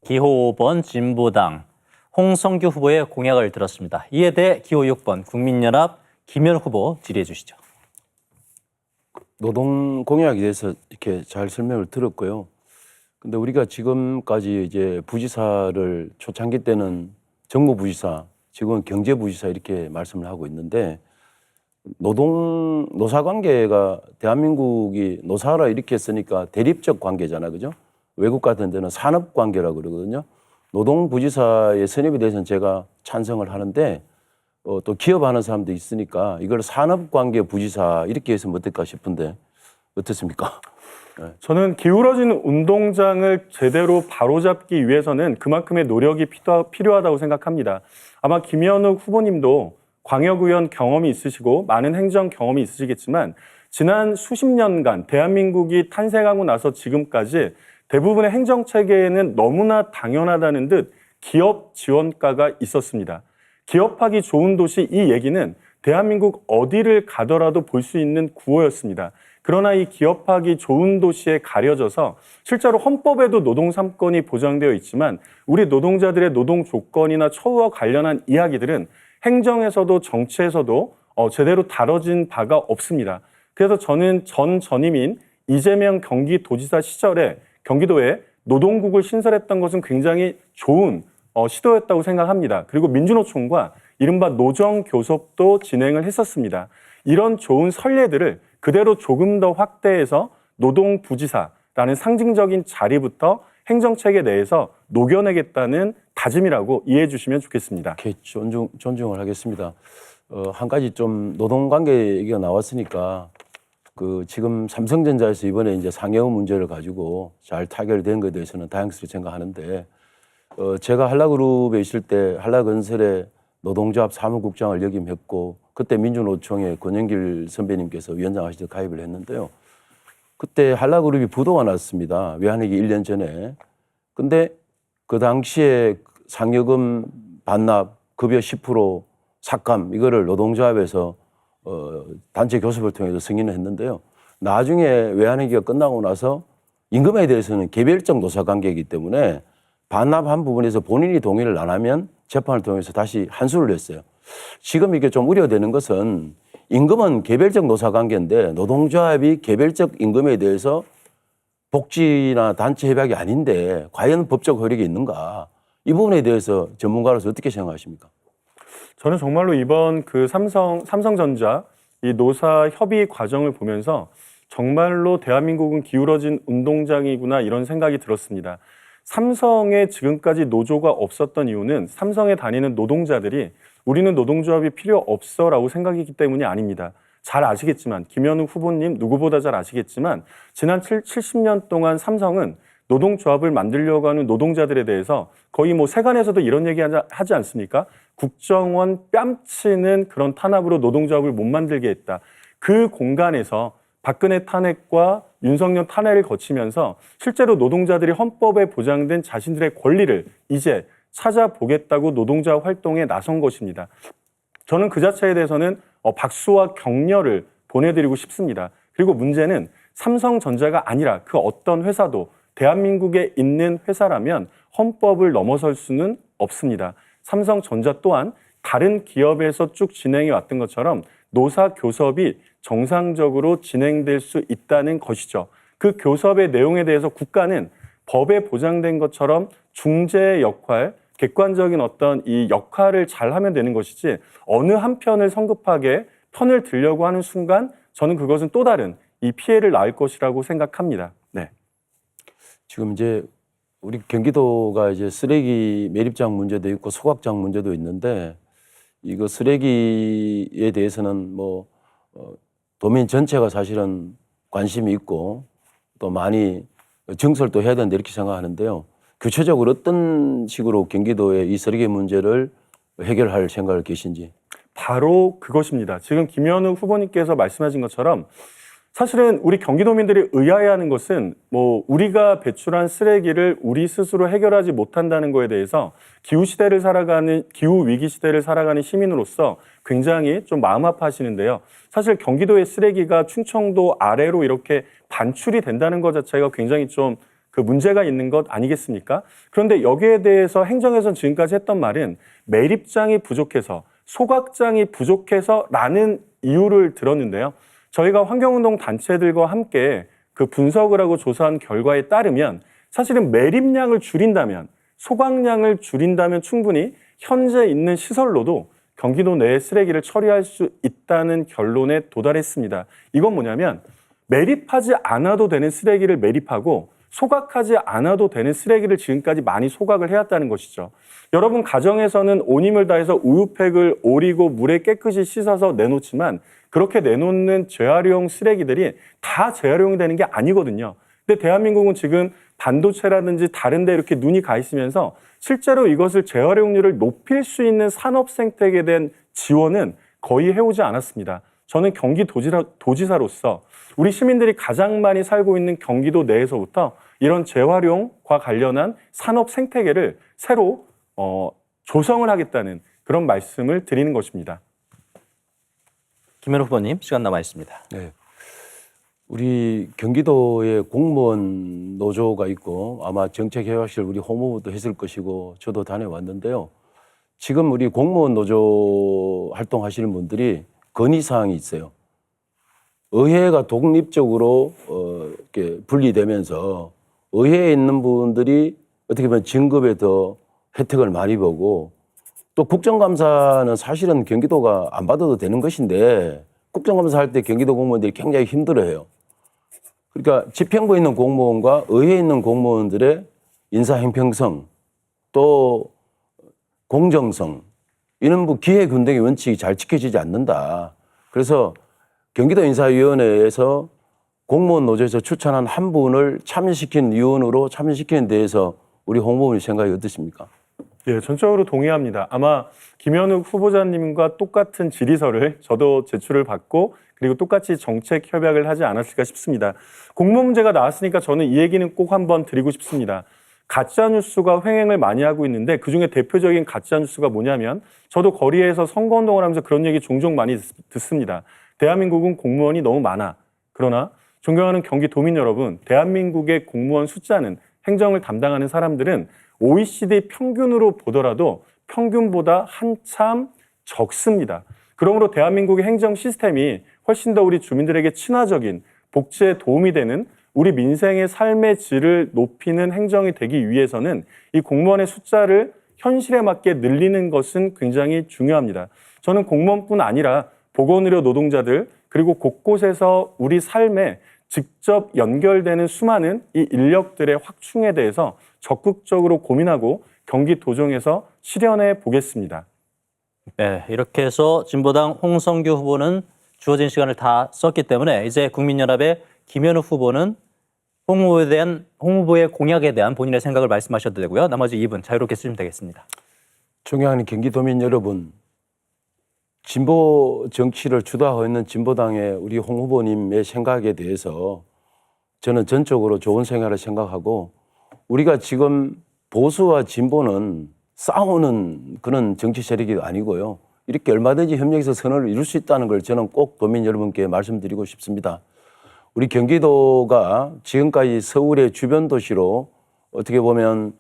기호 5번 진보당 홍성규 후보의 공약을 들었습니다. 이에 대해 기호 6번 국민연합 김현 후보 질의해 주시죠. 노동 공약에 대해서 이렇게 잘 설명을 들었고요. 근데 우리가 지금까지 이제 부지사를 초창기 때는 정무부지사, 지금은 경제부지사 이렇게 말씀을 하고 있는데 노사 관계가 대한민국이 노사라 이렇게 쓰니까 대립적 관계잖아, 그죠? 외국 같은 데는 산업 관계라고 그러거든요. 노동부지사의 선임에 대해서는 제가 찬성을 하는데 또 기업하는 사람도 있으니까 이걸 산업관계 부지사 이렇게 했으면 어떨까 싶은데 어떻습니까? 네. 저는 기울어진 운동장을 제대로 바로잡기 위해서는 그만큼의 노력이 필요하다고 생각합니다. 아마 김현욱 후보님도 광역의원 경험이 있으시고 많은 행정 경험이 있으시겠지만 지난 수십 년간 대한민국이 탄생하고 나서 지금까지 대부분의 행정체계에는 너무나 당연하다는 듯 기업 지원과가 있었습니다. 기업하기 좋은 도시 이 얘기는 대한민국 어디를 가더라도 볼 수 있는 구호였습니다. 그러나 이 기업하기 좋은 도시에 가려져서 실제로 헌법에도 노동 3권이 보장되어 있지만 우리 노동자들의 노동 조건이나 처우와 관련한 이야기들은 행정에서도 정치에서도 제대로 다뤄진 바가 없습니다. 그래서 저는 전 전임인 이재명 경기도지사 시절에 경기도에 노동국을 신설했던 것은 굉장히 좋은 시도였다고 생각합니다. 그리고 민주노총과 이른바 노정교섭도 진행을 했었습니다. 이런 좋은 선례들을 그대로 조금 더 확대해서 노동부지사라는 상징적인 자리부터 행정체계 내에서 녹여내겠다는 다짐이라고 이해해 주시면 좋겠습니다. 이렇게 존중을 하겠습니다. 한 가지 좀 노동관계 얘기가 나왔으니까 지금 삼성전자에서 이번에 이제 상여금 문제를 가지고 잘 타결된 것에 대해서는 다행스럽게 생각하는데 제가 한라그룹에 있을 때 한라건설의 노동조합 사무국장을 역임했고 그때 민주노총의 권영길 선배님께서 위원장 하시듯 가입을 했는데요. 그때 한라그룹이 부도가 났습니다. 외환위기 1년 전에. 근데 그 당시에 상여금 반납, 급여 10% 삭감 이거를 노동조합에서 단체 교섭을 통해서 승인을 했는데요. 나중에 외환위기가 끝나고 나서 임금에 대해서는 개별적 노사관계이기 때문에 반납한 부분에서 본인이 동의를 안 하면 재판을 통해서 다시 한수를 냈어요. 지금 이게 좀 우려되는 것은 임금은 개별적 노사관계인데 노동조합이 개별적 임금에 대해서 복지나 단체 협약이 아닌데 과연 법적 효력이 있는가? 이 부분에 대해서 전문가로서 어떻게 생각하십니까? 저는 정말로 이번 삼성전자 이 노사 협의 과정을 보면서 정말로 대한민국은 기울어진 운동장이구나 이런 생각이 들었습니다. 삼성에 지금까지 노조가 없었던 이유는 삼성에 다니는 노동자들이 우리는 노동조합이 필요 없어라고 생각했기 때문이 아닙니다. 잘 아시겠지만 김현욱 후보님 누구보다 잘 아시겠지만 지난 70년 동안 삼성은 노동조합을 만들려고 하는 노동자들에 대해서 거의 세간에서도 이런 얘기 하지 않습니까? 국정원 뺨치는 그런 탄압으로 노동조합을 못 만들게 했다. 그 공간에서 박근혜 탄핵과 윤석열 탄핵을 거치면서 실제로 노동자들이 헌법에 보장된 자신들의 권리를 이제 찾아보겠다고 노동자 활동에 나선 것입니다. 저는 그 자체에 대해서는 박수와 격려를 보내드리고 싶습니다. 그리고 문제는 삼성전자가 아니라 그 어떤 회사도 대한민국에 있는 회사라면 헌법을 넘어설 수는 없습니다. 삼성전자 또한 다른 기업에서 쭉 진행해 왔던 것처럼 노사 교섭이 정상적으로 진행될 수 있다는 것이죠. 그 교섭의 내용에 대해서 국가는 법에 보장된 것처럼 중재의 역할, 객관적인 어떤 이 역할을 잘 하면 되는 것이지 어느 한 편을 성급하게 편을 들려고 하는 순간 저는 그것은 또 다른 이 피해를 낳을 것이라고 생각합니다. 네. 지금 이제 우리 경기도가 이제 쓰레기 매립장 문제도 있고 소각장 문제도 있는데 이거 쓰레기에 대해서는 도민 전체가 사실은 관심이 있고 또 많이 증설도 해야 된다 이렇게 생각하는데요. 구체적으로 어떤 식으로 경기도의 이 쓰레기 문제를 해결할 생각을 계신지. 바로 그것입니다. 지금 김현욱 후보님께서 말씀하신 것처럼 사실은 우리 경기도민들이 의아해하는 것은 우리가 배출한 쓰레기를 우리 스스로 해결하지 못한다는 거에 대해서 기후 위기 시대를 살아가는 시민으로서 굉장히 좀 마음 아파하시는데요. 사실 경기도의 쓰레기가 충청도 아래로 이렇게 반출이 된다는 것 자체가 굉장히 좀 그 문제가 있는 것 아니겠습니까? 그런데 여기에 대해서 행정에서는 지금까지 했던 말은 매립장이 부족해서 소각장이 부족해서라는 이유를 들었는데요. 저희가 환경운동 단체들과 함께 그 분석을 하고 조사한 결과에 따르면 사실은 매립량을 줄인다면 소각량을 줄인다면 충분히 현재 있는 시설로도 경기도 내에 쓰레기를 처리할 수 있다는 결론에 도달했습니다. 이건 뭐냐면 매립하지 않아도 되는 쓰레기를 매립하고 소각하지 않아도 되는 쓰레기를 지금까지 많이 소각을 해왔다는 것이죠. 여러분 가정에서는 온 힘을 다해서 우유팩을 오리고 물에 깨끗이 씻어서 내놓지만 그렇게 내놓는 재활용 쓰레기들이 다 재활용이 되는 게 아니거든요. 근데 대한민국은 지금 반도체라든지 다른 데 이렇게 눈이 가 있으면서 실제로 이것을 재활용률을 높일 수 있는 산업 생태계에 대한 지원은 거의 해오지 않았습니다. 저는 경기도지사로서 우리 시민들이 가장 많이 살고 있는 경기도 내에서부터 이런 재활용과 관련한 산업 생태계를 새로 조성을 하겠다는 그런 말씀을 드리는 것입니다. 김현우 후보님, 시간 남아 있습니다. 네. 우리 경기도에 공무원 노조가 있고 아마 정책개혁실 우리 홍보부도 했을 것이고 저도 다녀왔는데요. 지금 우리 공무원 노조 활동하시는 분들이 건의사항이 있어요. 의회가 독립적으로 이렇게 분리되면서 의회에 있는 분들이 어떻게 보면 진급에 더 혜택을 많이 보고 또 국정감사는 사실은 경기도가 안 받아도 되는 것인데 국정감사 할 때 경기도 공무원들이 굉장히 힘들어해요. 그러니까 집행부에 있는 공무원과 의회에 있는 공무원들의 인사행평성 또 공정성 이런 기회균등의 원칙이 잘 지켜지지 않는다. 그래서 경기도 인사위원회에서 공무원 노조에서 추천한 한 분을 참여시킨 위원으로 참여시키는 데에서 우리 홍보원의 생각이 어떠십니까? 예, 전적으로 동의합니다. 아마 김현욱 후보자님과 똑같은 질의서를 저도 제출을 받고 그리고 똑같이 정책 협약을 하지 않았을까 싶습니다. 공무원 문제가 나왔으니까 저는 이 얘기는 꼭 한번 드리고 싶습니다. 가짜뉴스가 횡행을 많이 하고 있는데 그중에 대표적인 가짜뉴스가 뭐냐면 저도 거리에서 선거운동을 하면서 그런 얘기 종종 많이 듣습니다. 대한민국은 공무원이 너무 많아. 그러나 존경하는 경기도민 여러분, 대한민국의 공무원 숫자는 행정을 담당하는 사람들은 OECD 평균으로 보더라도 평균보다 한참 적습니다. 그러므로 대한민국의 행정 시스템이 훨씬 더 우리 주민들에게 친화적인 복지에 도움이 되는 우리 민생의 삶의 질을 높이는 행정이 되기 위해서는 이 공무원의 숫자를 현실에 맞게 늘리는 것은 굉장히 중요합니다. 저는 공무원뿐 아니라 보건의료 노동자들 그리고 곳곳에서 우리 삶에 직접 연결되는 수많은 이 인력들의 확충에 대해서 적극적으로 고민하고 경기도정에서 실현해 보겠습니다. 네, 이렇게 해서 진보당 홍성규 후보는 주어진 시간을 다 썼기 때문에 이제 국민연합의 김현우 후보는 홍 후보의 공약에 대한 본인의 생각을 말씀하셔도 되고요. 나머지 2분 자유롭게 쓰시면 되겠습니다. 존경하는 경기도민 여러분, 진보 정치를 주도하고 있는 진보당의 우리 홍 후보님의 생각에 대해서 저는 전적으로 좋은 생각을 생각하고 우리가 지금 보수와 진보는 싸우는 그런 정치 세력이 아니고요. 이렇게 얼마든지 협력해서 선언을 이룰 수 있다는 걸 저는 꼭 도민 여러분께 말씀드리고 싶습니다. 우리 경기도가 지금까지 서울의 주변 도시로 어떻게 보면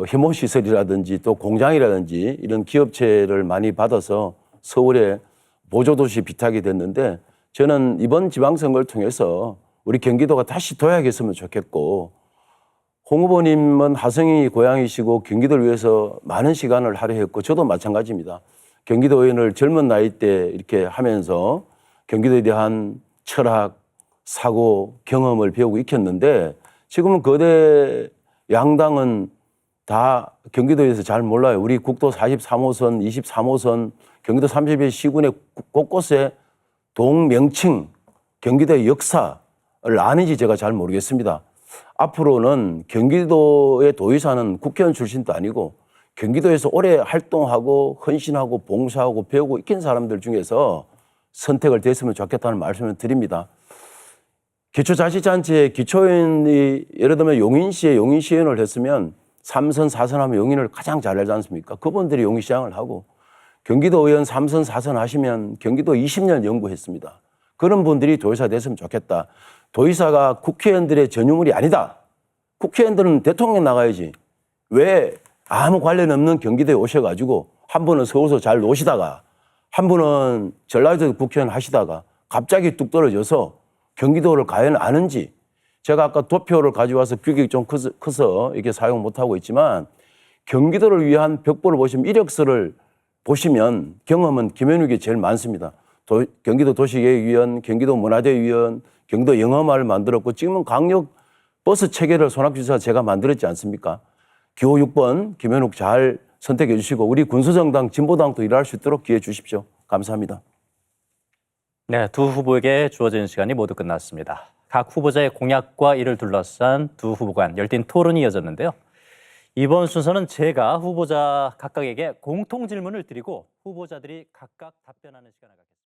혐오시설이라든지 또 공장이라든지 이런 기업체를 많이 받아서 서울의 보조도시 비탁이 됐는데 저는 이번 지방선거를 통해서 우리 경기도가 다시 도약했으면 좋겠고 홍 후보님은 화성이 고향이시고 경기도를 위해서 많은 시간을 할애했고 저도 마찬가지입니다. 경기도 의원을 젊은 나이 때 이렇게 하면서 경기도에 대한 철학, 사고, 경험을 배우고 익혔는데 지금은 거대 양당은 다 경기도에서 잘 몰라요. 우리 국도 43호선, 23호선, 경기도 30여 시군의 곳곳에 동명칭, 경기도의 역사를 아는지 제가 잘 모르겠습니다. 앞으로는 경기도의 도의사는 국회의원 출신도 아니고 경기도에서 오래 활동하고 헌신하고 봉사하고 배우고 익힌 사람들 중에서 선택을 됐으면 좋겠다는 말씀을 드립니다. 기초자치단체의 기초의원이 예를 들면 용인시에 용인시의원을 했으면 3선, 4선 하면 용인을 가장 잘 알지 않습니까? 그분들이 용인시장을 하고 경기도 의원 3선, 4선 하시면 경기도 20년 연구했습니다. 그런 분들이 도의사 됐으면 좋겠다. 도의사가 국회의원들의 전유물이 아니다. 국회의원들은 대통령 나가야지. 왜 아무 관련 없는 경기도에 오셔가지고 한 분은 서울서 잘 노시다가 한 분은 전라도 국회의원 하시다가 갑자기 뚝 떨어져서 경기도를 과연 아는지. 제가 아까 도표를 가져와서 규격이 좀 커서 이렇게 사용 못하고 있지만 경기도를 위한 벽보를 보시면 이력서를 보시면 경험은 김현욱이 제일 많습니다. 경기도 도시계획위원, 경기도 문화재위원, 경기도 영화마을 만들었고 지금은 강력 버스 체계를 손학규 지사 제가 만들었지 않습니까? 기호 6번 김현욱 잘 선택해 주시고 우리 군수정당 진보당도 일할 수 있도록 기회 주십시오. 감사합니다. 네, 두 후보에게 주어진 시간이 모두 끝났습니다. 각 후보자의 공약과 이를 둘러싼 두 후보 간 열띤 토론이 이어졌는데요. 이번 순서는 제가 후보자 각각에게 공통 질문을 드리고 후보자들이 각각 답변하는 시간을 갖겠습니다.